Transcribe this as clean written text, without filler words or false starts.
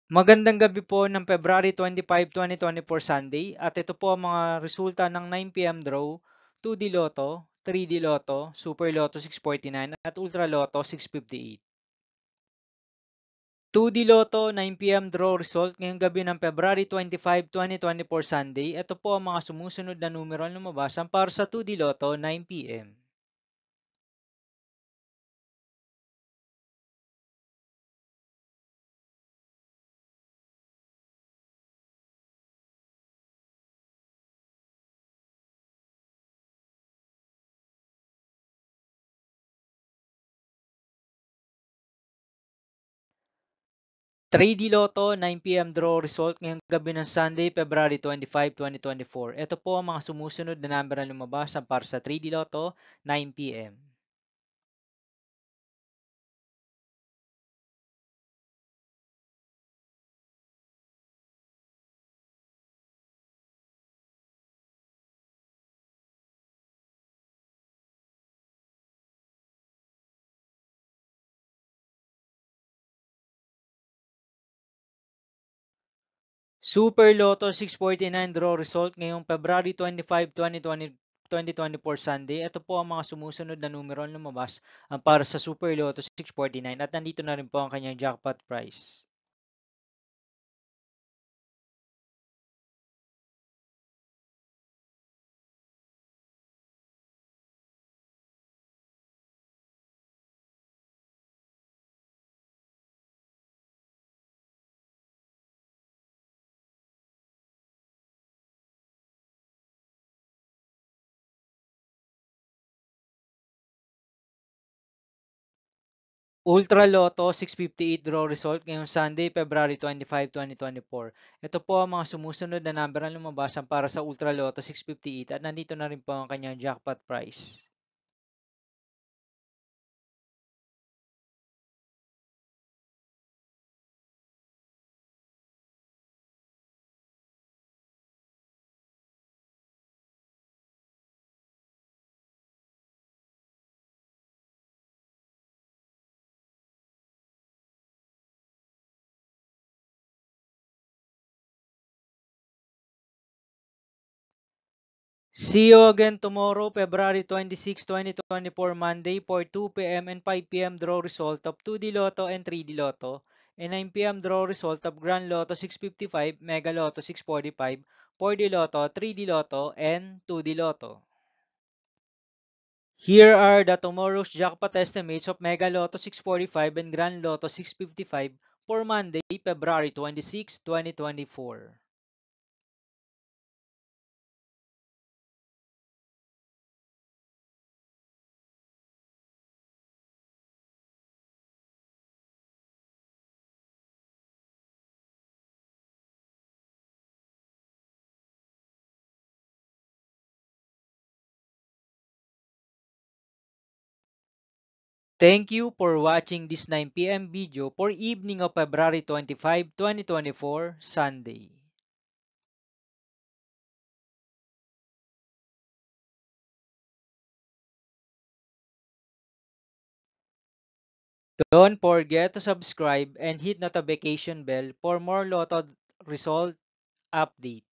Magandang gabi po ng February 25, 2024 Sunday at ito po ang mga resulta ng 9 p.m. draw, 2D Lotto, 3D Lotto, Super Lotto 649 at Ultra Lotto 658. 2D Lotto 9 p.m. draw result ngayong gabi ng February 25, 2024 Sunday. Ito po ang mga sumusunod na numero na lumabas para sa 2D Lotto 9 p.m. 3D Lotto 9 p.m. draw result ngayong gabi ng Sunday, February 25, 2024. Ito po ang mga sumusunod na number na lumabas para sa 3D Lotto 9 p.m. Super Lotto 649 draw result ngayong February 25, 2024 Sunday. Ito po ang mga sumusunod na numero na lumabas para sa Super Lotto 649 at nandito na rin po ang kanyang jackpot price. Ultra Lotto 658 draw result ngayong Sunday, February 25, 2024. Ito po ang mga sumusunod na number na lumabas para sa Ultra Lotto 658 at nandito na rin po ang kanyang jackpot price. See you again tomorrow, February 26, 2024, Monday for 2 p.m. and 5 p.m. draw result of 2D Lotto and 3D Lotto, and 9 p.m. draw result of Grand Lotto 655, Mega Lotto 645, 4D Lotto, 3D Lotto, and 2D Lotto. Here are the tomorrow's jackpot estimates of Mega Lotto 645 and Grand Lotto 655 for Monday, February 26, 2024. Thank you for watching this 9 p.m. video for evening of February 25, 2024, Sunday. Don't forget to subscribe and hit notification bell for more Lotto result update.